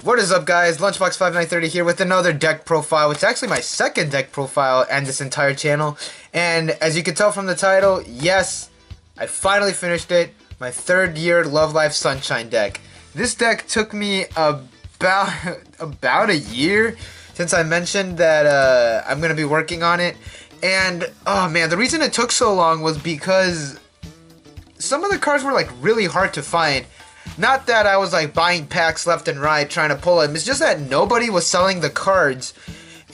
What is up, guys? Lunchbox5930 here with another deck profile. It's actually my second deck profile and this entire channel. And as you can tell from the title, yes, I finally finished it. My third year Love Life Sunshine deck. This deck took me about a year since I mentioned that I'm going to be working on it. And, oh man, the reason it took so long was because some of the cards were like really hard to find. Not that I was like buying packs left and right trying to pull them, it's just that nobody was selling the cards.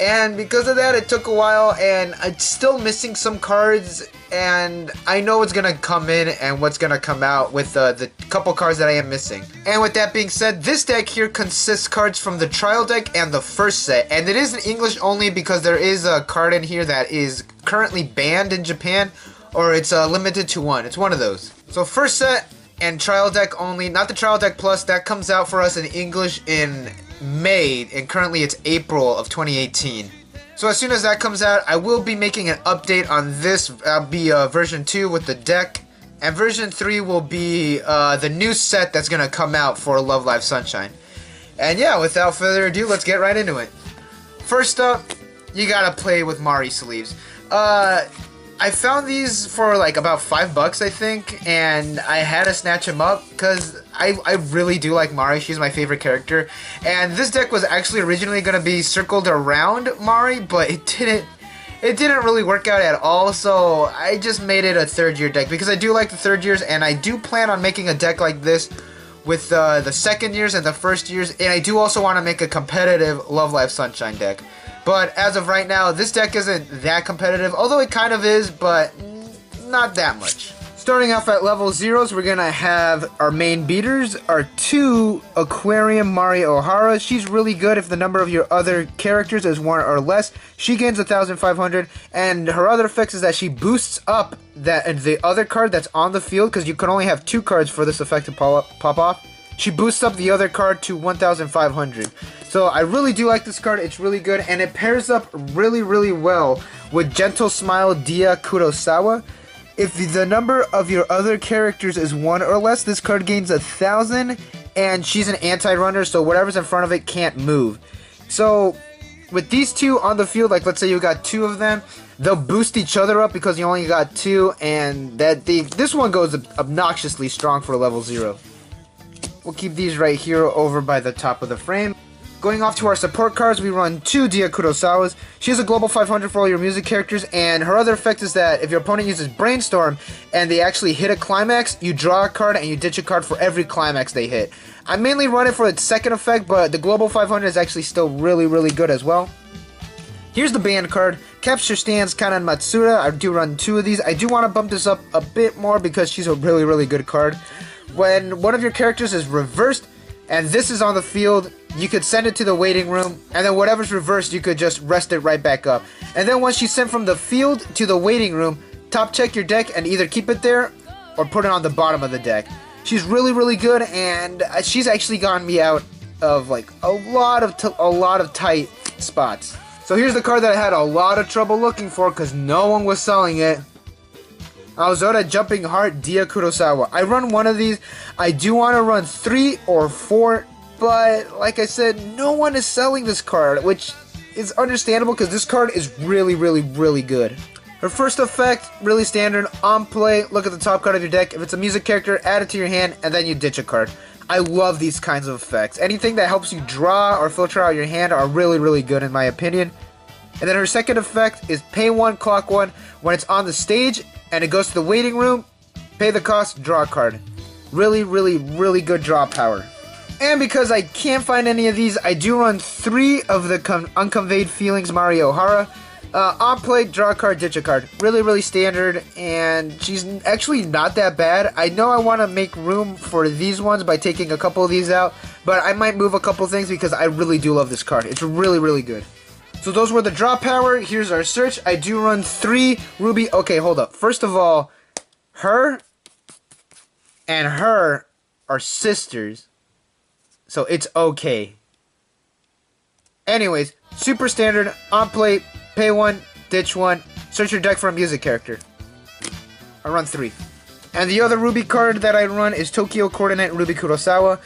And because of that, it took a while, and I'm still missing some cards, and I know what's gonna come in and what's gonna come out with the couple cards that I am missing. And with that being said, this deck here consists cards from the trial deck and the first set, and it is in English only because there is a card in here that is currently banned in Japan, or it's limited to one. It's one of those. So first set and trial deck only, not the trial deck plus, that comes out for us in English in May, and currently it's April of 2018. So as soon as that comes out, I will be making an update on this. That'll be version 2 with the deck, and version 3 will be the new set that's gonna come out for Love Live Sunshine. And yeah, without further ado, let's get right into it. First up, you gotta play with Mari sleeves. I found these for like about $5, I think, and I had to snatch them up because I really do like Mari. She's my favorite character, and this deck was actually originally going to be circled around Mari, but it didn't really work out at all, so I just made it a third year deck because I do like the third years, and I do plan on making a deck like this with the second years and the first years, and I do also want to make a competitive Love Live Sunshine deck. But as of right now, this deck isn't that competitive, although it kind of is, but not that much. Starting off at level 0s, we're going to have our main beaters, our 2 Aquarium Mari Ohara. She's really good if the number of your other characters is 1 or less. She gains 1,500, and her other effect is that she boosts up the other card that's on the field, because you can only have 2 cards for this effect to pop off. She boosts up the other card to 1,500. So I really do like this card. It's really good, and it pairs up really, really well with Gentle Smile Dia Kurosawa. If the number of your other characters is 1 or less, this card gains 1,000, and she's an anti-runner, so whatever's in front of it can't move. So with these 2 on the field, like let's say you got 2 of them, they'll boost each other up because you only got 2, and this one goes obnoxiously strong for level 0. We'll keep these right here over by the top of the frame. Going off to our support cards, we run 2 Dia Kurosawas. She has a global 500 for all your music characters, and her other effect is that if your opponent uses Brainstorm and they actually hit a climax, you draw a card and you ditch a card for every climax they hit. I mainly run it for its second effect, but the global 500 is actually still really, really good as well. Here's the banned card, Capture Stands Kanan Matsuda. I do run 2 of these. I do want to bump this up a bit more because she's a really, really good card. When one of your characters is reversed, and this is on the field, you could send it to the waiting room, and then whatever's reversed, you could just rest it right back up. And then once she's sent from the field to the waiting room, top check your deck and either keep it there or put it on the bottom of the deck. She's really, really good, and she's actually gotten me out of like a lot of tight spots. So here's the card that I had a lot of trouble looking for because no one was selling it. Aozora Jumping Heart Dia Kurosawa. I run 1 of these. I do want to run 3 or 4, but like I said, no one is selling this card, which is understandable because this card is really, really, really good. Her first effect, really standard, on play, look at the top card of your deck. If it's a music character, add it to your hand, and then you ditch a card. I love these kinds of effects. Anything that helps you draw or filter out your hand are really, really good in my opinion. And then her second effect is pay 1, clock 1. When it's on the stage and it goes to the waiting room, pay the cost, draw a card. Really, really, really good draw power. And because I can't find any of these, I do run 3 of the Unconveyed Feelings Mari Ohara. On play, draw a card, ditch a card. Really, really standard, and she's actually not that bad. I know I want to make room for these ones by taking a couple of these out, but I might move a couple things because I really do love this card. It's really, really good. So those were the draw power. Here's our search. I do run 3 Ruby. Okay, hold up. First of all, her and her are sisters, so it's okay. Anyways, super standard, on play, pay 1, ditch 1, search your deck for a music character. I run 3. And the other Ruby card that I run is Tokyo Coordinate Ruby Kurosawa.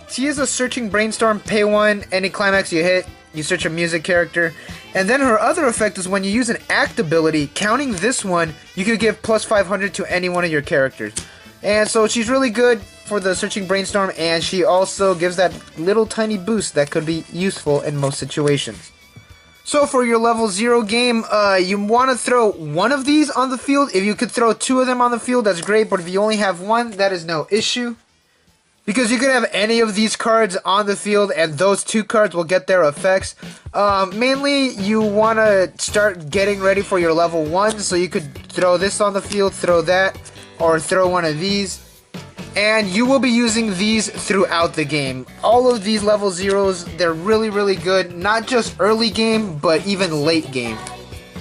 She is a searching brainstorm, pay 1, any climax you hit, you search a music character. And then her other effect is when you use an act ability, counting this one, you could give plus 500 to any one of your characters. And so she's really good for the searching brainstorm, and she also gives that little tiny boost that could be useful in most situations. So for your level 0 game, you want to throw one of these on the field. If you could throw 2 of them on the field, that's great, but if you only have one, that is no issue. Because you could have any of these cards on the field, and those 2 cards will get their effects. Mainly, you want to start getting ready for your level 1, so you could throw this on the field, throw that, or throw one of these. And you will be using these throughout the game. All of these level 0s, they're really, really good. Not just early game, but even late game.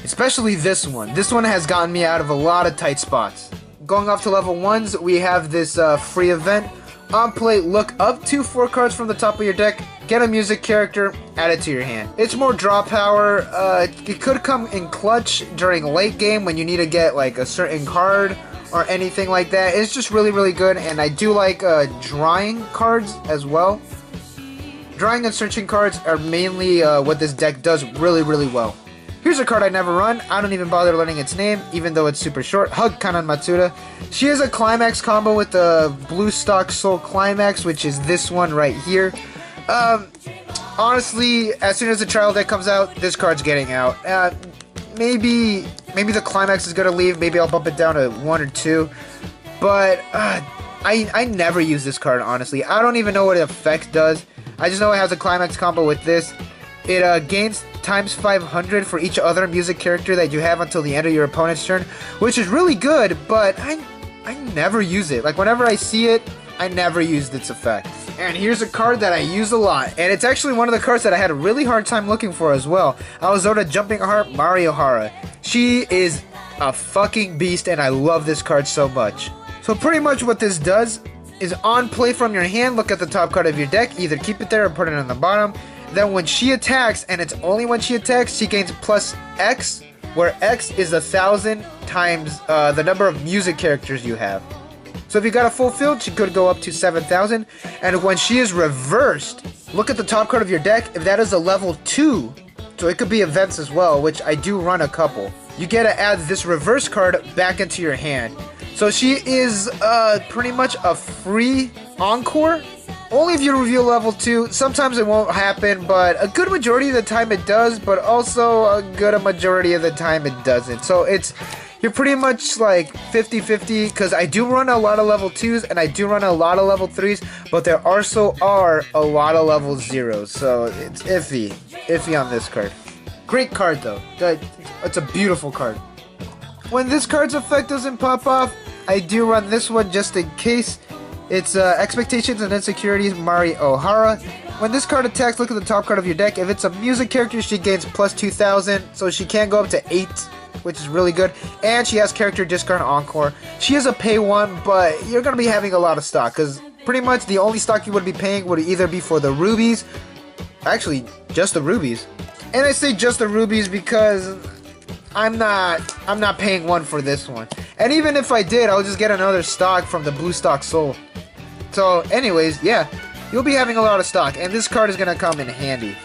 Especially this one. This one has gotten me out of a lot of tight spots. Going off to level 1s, we have this free event. On play, look up to 4 cards from the top of your deck, get a music character, add it to your hand. It's more draw power. It could come in clutch during late game when you need to get like a certain card or anything like that. It's just really, really good, and I do like drawing cards as well. Drawing and searching cards are mainly what this deck does really, really well. Here's a card I never run. I don't even bother learning its name, even though it's super short. Hug Kanan Matsuda. She has a climax combo with the Blue Stock Soul Climax, which is this one right here. Honestly, as soon as the trial deck comes out, this card's getting out. Maybe the climax is gonna leave. Maybe I'll bump it down to 1 or 2. But I never use this card, honestly. I don't even know what the effect does. I just know it has a climax combo with this. It gains times 500 for each other music character that you have until the end of your opponent's turn, which is really good, but I never use it. Like, whenever I see it, I never used its effect. And here's a card that I use a lot, and it's actually one of the cards that I had a really hard time looking for as well. Aozora Jumping Heart Mariohara. She is a fucking beast, and I love this card so much. So pretty much what this does is on play from your hand, look at the top card of your deck, either keep it there or put it on the bottom. Then when she attacks, and it's only when she attacks, she gains plus X, where X is 1,000 times the number of music characters you have. So if you got a full field, she could go up to 7,000. And when she is reversed, look at the top card of your deck. If that is a level 2, so it could be events as well, which I do run a couple. You get to add this reverse card back into your hand. So she is pretty much a free encore. Only if you reveal level 2. Sometimes it won't happen, but a good majority of the time it does, but also a good majority of the time it doesn't. So you're pretty much like 50-50, because I do run a lot of level 2s and I do run a lot of level 3s, but there also are a lot of level 0s, so it's iffy on this card. Great card though. It's a beautiful card. When this card's effect doesn't pop off, I do run this one just in case. It's Expectations and Insecurities Mariohara. When this card attacks, look at the top card of your deck. If it's a music character, she gains plus 2,000, so she can go up to 8, which is really good. And she has character discard encore. She is a pay 1, but you're going to be having a lot of stock, because pretty much the only stock you would be paying would either be for the rubies. Actually, just the rubies. And I say just the rubies because I'm not paying 1 for this one. And even if I did, I'll just get another stock from the Blue Stock Soul. So anyways, yeah, you'll be having a lot of stock, and this card is going to come in handy.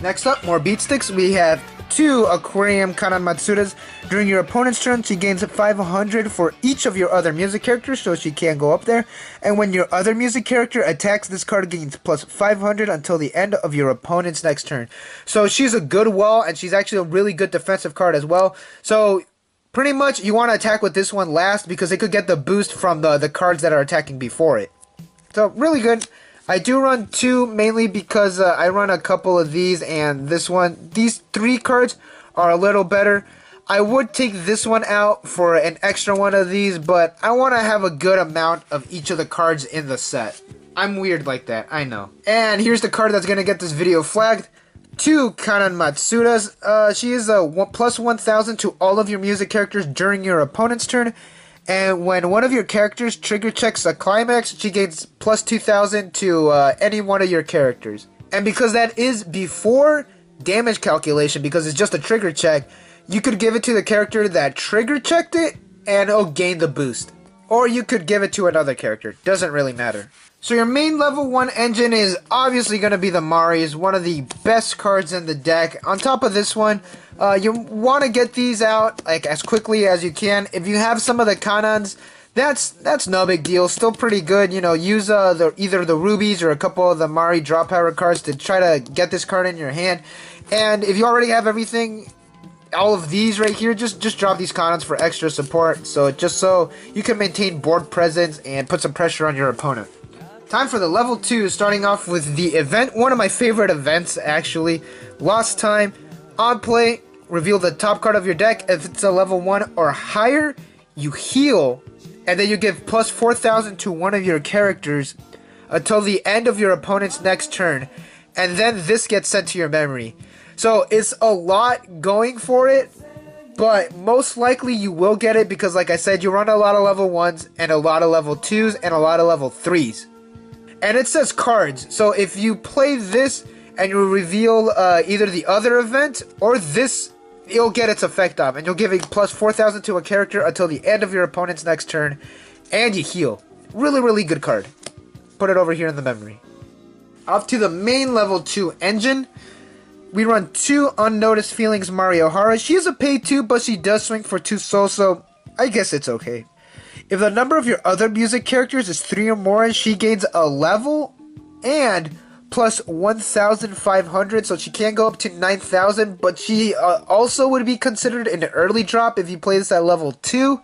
Next up, more beat sticks. We have 2 Aquarium Kanan Matsudas. During your opponent's turn, she gains 500 for each of your other music characters, so she can't go up there. And when your other music character attacks, this card gains plus 500 until the end of your opponent's next turn. So she's a good wall, and she's actually a really good defensive card as well. So pretty much you want to attack with this one last, because it could get the boost from the cards that are attacking before it. So really good. I do run 2 mainly because I run a couple of these, and this one. These 3 cards are a little better. I would take this one out for an extra one of these, but I want to have a good amount of each of the cards in the set. I'm weird like that, I know. And here's the card that's going to get this video flagged. 2 Kanan Matsudas. She is a plus 1,000 to all of your music characters during your opponent's turn. And when one of your characters trigger checks a climax, she gains plus 2,000 to any one of your characters. And because that is before damage calculation, because it's just a trigger check, you could give it to the character that trigger checked it, and it'll gain the boost. or you could give it to another character. Doesn't really matter. So your main level 1 engine is obviously going to be the Mari's, one of the best cards in the deck. On top of this one, you want to get these out like as quickly as you can. If you have some of the Kanans, that's no big deal. Still pretty good. You know, use either the rubies or a couple of the Mari draw power cards to try to get this card in your hand. And if you already have everything, all of these right here, just drop these Kanans for extra support. So just so you can maintain board presence and put some pressure on your opponent. Time for the level 2, starting off with the event. One of my favorite events, actually. Lost time. On play, reveal the top card of your deck. If it's a level 1 or higher, you heal. And then you give plus 4,000 to one of your characters until the end of your opponent's next turn. And then this gets sent to your memory. So it's a lot going for it. But most likely you will get it because, like I said, you run a lot of level 1s and a lot of level 2s and a lot of level 3s. And it says cards, so if you play this and you reveal either the other event or this, you'll get its effect off. And you'll give a plus 4,000 to a character until the end of your opponent's next turn. And you heal. Really, really good card. Put it over here in the memory. Off to the main level 2 engine. We run 2 Unnoticed Feelings Mari Ohara. She is a pay 2, but she does swing for 2 souls, so I guess it's okay. If the number of your other music characters is 3 or more, she gains a level and plus 1,500, so she can go up to 9,000, but she also would be considered an early drop if you play this at level 2.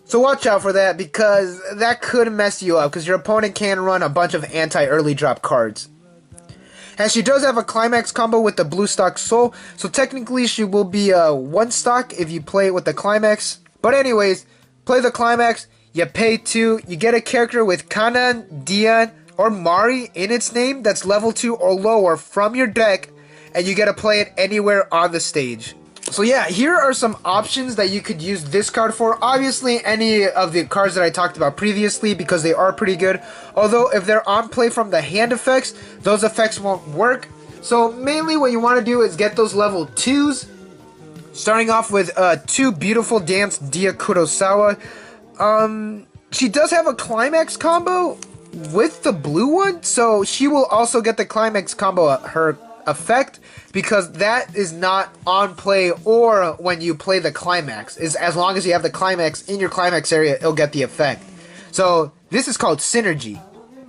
So watch out for that, because that could mess you up, because your opponent can run a bunch of anti-early drop cards. And she does have a climax combo with the blue stock soul, so technically she will be 1 stock if you play it with the climax. But anyways, play the climax. You pay 2, you get a character with Kanan, Dian, or Mari in its name that's level 2 or lower from your deck, and you get to play it anywhere on the stage. So yeah, here are some options that you could use this card for. Obviously, any of the cards that I talked about previously, because they are pretty good. Although, if they're on play from the hand effects, those effects won't work. So mainly what you want to do is get those level 2s. Starting off with 2 Beautiful Dance Dia Kurosawa. She does have a climax combo with the blue one, so she will also get the climax combo, her effect, because that is not on play or when you play the climax. As long as you have the climax in your climax area, it'll get the effect. So this is called synergy.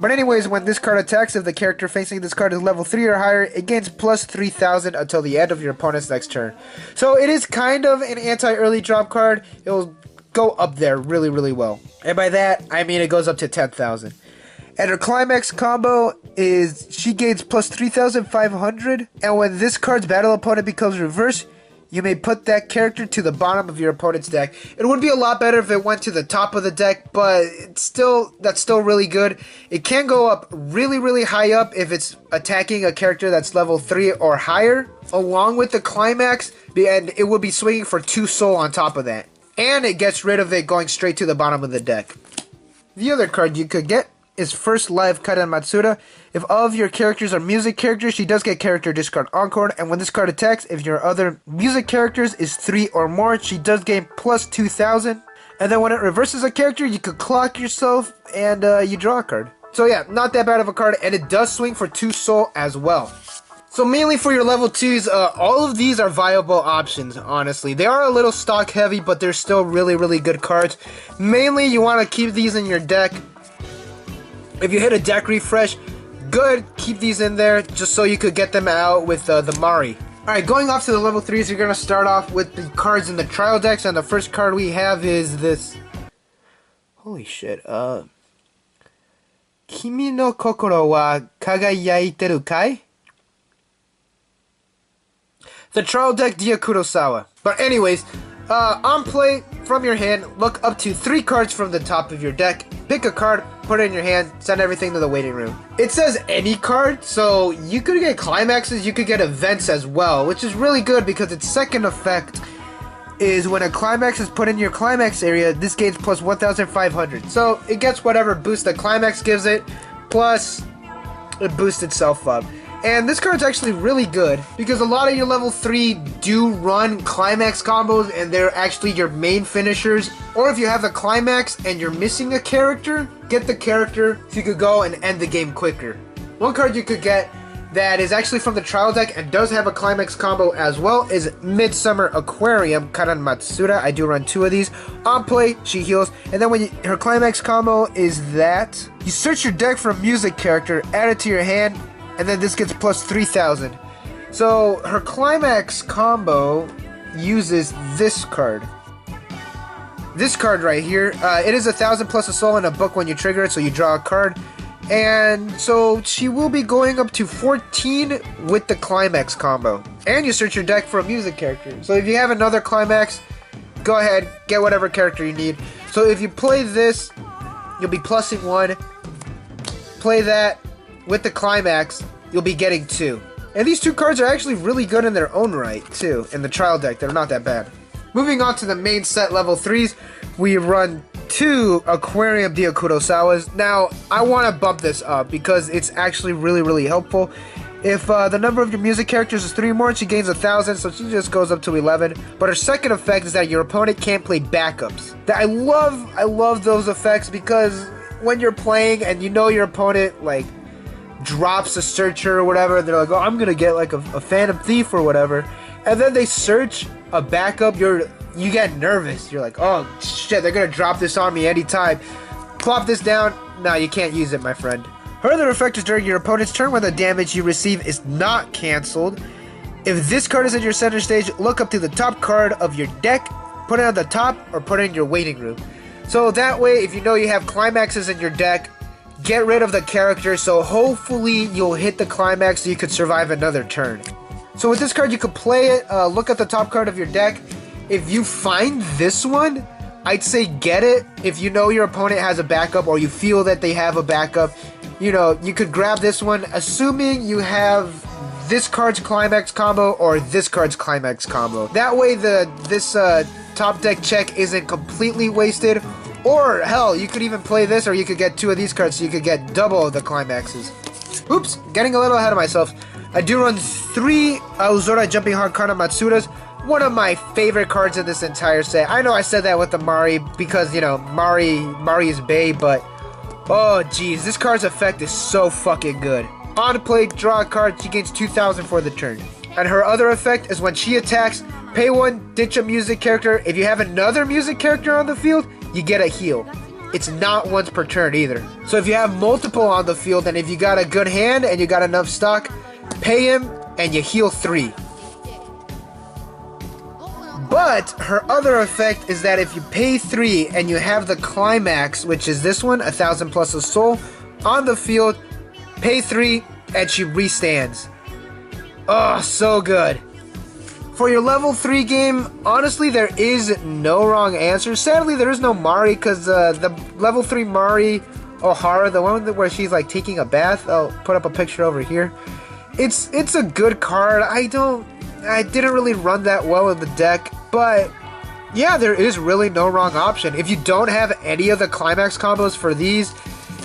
But anyways, when this card attacks, if the character facing this card is level 3 or higher, it gains plus 3,000 until the end of your opponent's next turn. So it is kind of an anti-early drop card. It will go up there really, really well. And by that, I mean it goes up to 10,000. And her climax combo is she gains plus 3,500. And when this card's battle opponent becomes reversed, you may put that character to the bottom of your opponent's deck. It would be a lot better if it went to the top of the deck, but that's still really good. It can go up really, really high up if it's attacking a character that's level 3 or higher, along with the climax, and it would be swinging for 2 soul on top of that. And it gets rid of it going straight to the bottom of the deck. The other card you could get is First Live Karan Matsuda. If all of your characters are music characters, she does get character discard encore, and when this card attacks, if your other music characters is 3 or more, she does gain plus 2,000. And then when it reverses a character, you could clock yourself and you draw a card. So yeah, not that bad of a card, and it does swing for 2 soul as well. So mainly for your level 2s, all of these are viable options, honestly. They are a little stock heavy, but they're still really, really good cards. Mainly, you want to keep these in your deck. If you hit a deck refresh, good, keep these in there just so you could get them out with the Mari. Alright, going off to the level 3s, you're going to start off with the cards in the trial decks, and the first card we have is this. Holy shit, Kimi no kokoro wa kagayaiteru kai? The trial deck Dia Kurosawa. But anyways, on play, from your hand, look up to 3 cards from the top of your deck, pick a card, put it in your hand, send everything to the waiting room. It says any card, so you could get climaxes, you could get events as well, which is really good because its second effect is when a climax is put in your climax area, this gains plus 1,500. So it gets whatever boost the climax gives it, plus it boosts itself up. And this card's actually really good because a lot of your level 3 do run climax combos and they're actually your main finishers. Or if you have the climax and you're missing a character, get the character so you could go and end the game quicker. One card you could get that is actually from the trial deck and does have a climax combo as well is Midsummer Aquarium, Kanan Matsuda. I do run 2 of these. On play, she heals, and then when her climax combo is that you search your deck for a music character, add it to your hand, and then this gets plus 3,000. So her climax combo uses this card. This card right here. It is 1,000 plus a soul in a book when you trigger it, so you draw a card. And so she will be going up to 14 with the climax combo. And you search your deck for a music character. So if you have another climax, go ahead, get whatever character you need. So if you play this, you'll be plussing 1. Play that with the climax, you'll be getting 2. And these 2 cards are actually really good in their own right, too. In the trial deck, they're not that bad. Moving on to the main set level 3s, we run 2 Aquarium Dio Kurosawas. Now, I want to bump this up because it's actually really helpful. If the number of your music characters is 3 more, she gains 1,000, so she just goes up to 11. But her second effect is that your opponent can't play backups. I love those effects because when you're playing and you know your opponent, like, drops a searcher or whatever, they're like, oh, I'm gonna get like a Phantom Thief or whatever, and then they search a backup, you get nervous. You're like, oh shit, they're gonna drop this on me anytime. Plop this down. Nah, you can't use it, my friend. Her other effect is during your opponent's turn when the damage you receive is not cancelled. If this card is in your center stage, look up to the top card of your deck, put it on the top, or put it in your waiting room. So that way, if you know you have climaxes in your deck, get rid of the character, so hopefully you'll hit the climax so you could survive another turn. So with this card, you could play it, look at the top card of your deck. If you find this one, I'd say get it. If you know your opponent has a backup or you feel that they have a backup, you know, you could grab this one, assuming you have this card's climax combo or this card's climax combo. That way this top deck check isn't completely wasted. Or, hell, you could even play this, or you could get 2 of these cards, so you could get double of the climaxes. Oops, getting a little ahead of myself. I do run 3 Aozora Jumping Heart Kana Matsudas, one of my favorite cards in this entire set. I know I said that with the Mari, because, you know, Mari is bae, but, oh, jeez, this card's effect is so fucking good. On play, draw a card, she gains 2,000 for the turn. And her other effect is when she attacks, pay 1, ditch a music character. If you have another music character on the field, you get a heal. It's not once per turn either. So if you have multiple on the field and if you got a good hand and you got enough stock, pay him and you heal 3. But her other effect is that if you pay 3 and you have the climax, which is this one, 1,000 plus a soul, on the field, pay 3 and she restands. Oh, so good. For your level 3 game, honestly, there is no wrong answer. Sadly, there is no Mari, because the level 3 Mari Ohara, the one where she's like taking a bath, I'll put up a picture over here. It's a good card. I didn't really run that well in the deck, but yeah, there is really no wrong option. If you don't have any of the climax combos for these,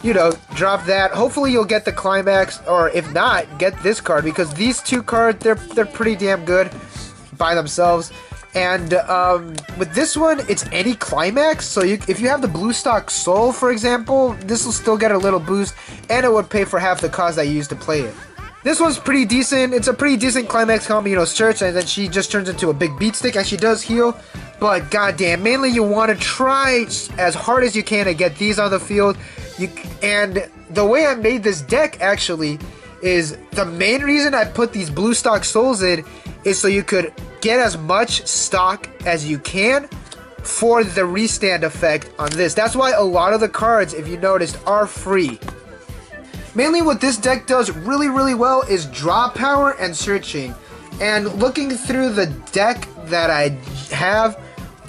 you know, drop that. Hopefully you'll get the climax, or if not, get this card, because these 2 cards, they're pretty damn good by themselves. And with this one, it's any climax, so if you have the blue stock soul, for example, this will still get a little boost, and it would pay for half the cost that you used to play it. This one's pretty decent. It's a pretty decent climax combo, you know, search, and then she just turns into a big beat stick, and she does heal. But goddamn, mainly you want to try as hard as you can to get these on the field. And the way I made this deck, actually, is the main reason I put these blue stock souls in is so you could get as much stock as you can for the restand effect on this. That's why a lot of the cards, if you noticed, are free. Mainly what this deck does really well is draw power and searching. And looking through the deck that I have,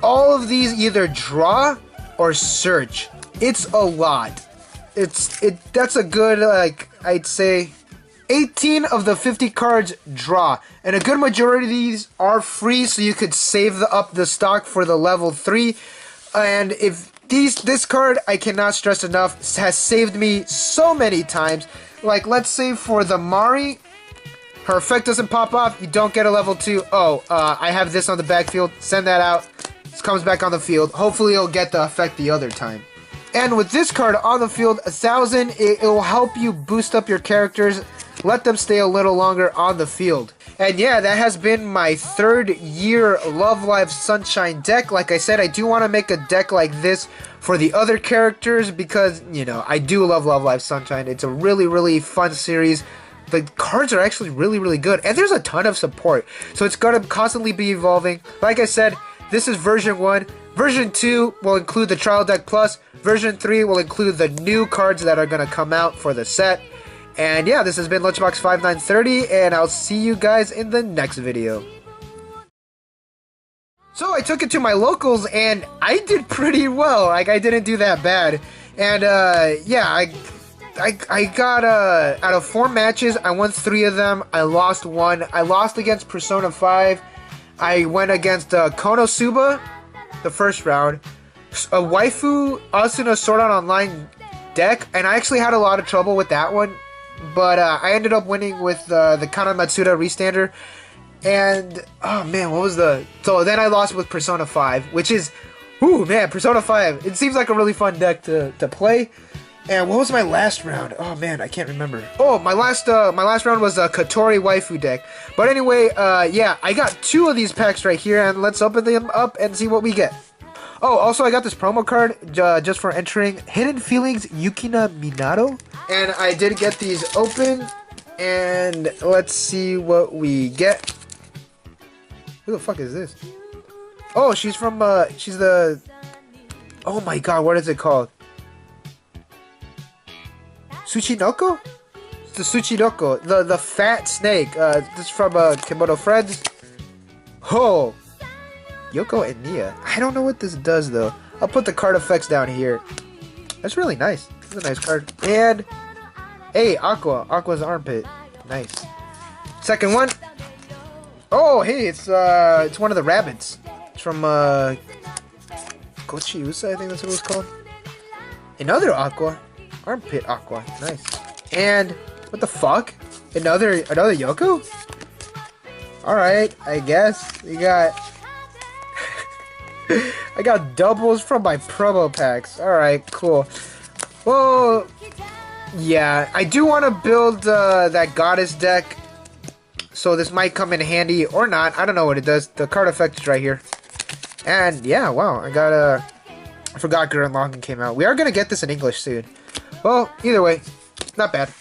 all of these either draw or search. It's a lot. That's a good, like, I'd say 18 of the 50 cards draw, and a good majority of these are free, so you could save up the stock for the level 3. And if this card, I cannot stress enough, has saved me so many times. Like, let's say for the Mari, Her effect doesn't pop off. You don't get a level 2. Oh, I have this on the backfield. Send that out. This comes back on the field. Hopefully it'll get the effect the other time. And with this card on the field, 1,000, it will help you boost up your characters. Let them stay a little longer on the field. And yeah, that has been my 3rd year Love Live Sunshine deck. Like I said, I do want to make a deck like this for the other characters because, you know, I do love Love Live Sunshine. It's a really, really fun series. The cards are actually really, really good. And there's a ton of support. So it's going to constantly be evolving. Like I said, this is version 1. Version 2 will include the Trial Deck Plus. Version 3 will include the new cards that are going to come out for the set. And yeah, this has been Lunchbox5930, and I'll see you guys in the next video. So I took it to my locals, and I did pretty well. Like, I didn't do that bad. And yeah, I got, out of 4 matches, I won 3 of them. I lost 1. I lost against Persona 5. I went against Konosuba, the first round. A Waifu, Asuna Sword Art Online deck, and I actually had a lot of trouble with that one. But I ended up winning with the Kanan Restander. And, oh man, what was the... So then I lost with Persona 5, which is... Ooh, man, Persona 5. It seems like a really fun deck to play. And what was my last round? Oh man, I can't remember. Oh, my last round was a Kotori Waifu deck. But anyway, yeah, I got 2 of these packs right here, and let's open them up and see what we get. Oh, also I got this promo card just for entering Hidden Feelings Yukina Minato. And I did get these open, and let's see what we get. Who the fuck is this? Oh, she's from, she's the... Oh my god, what is it called? Tsuchinoko? It's the Tsuchinoko, the fat snake. This is from Kimono Friends. Oh! Yoko and Nia. I don't know what this does though. I'll put the card effects down here. That's really nice. This is a nice card. And hey, Aqua. Aqua's armpit. Nice. Second one. Oh, hey, it's one of the rabbits. It's from Gochiusa, I think that's what it was called. Another Aqua. Armpit Aqua. Nice. And what the fuck? Another Yoko? Alright, I guess. We got I got doubles from my promo packs. Alright, cool. Well, yeah, I do want to build that goddess deck. So this might come in handy or not. I don't know what it does. The card effect is right here. And yeah, wow, I got I forgot Gurren Lagann came out. We are going to get this in English soon. Well, either way, not bad.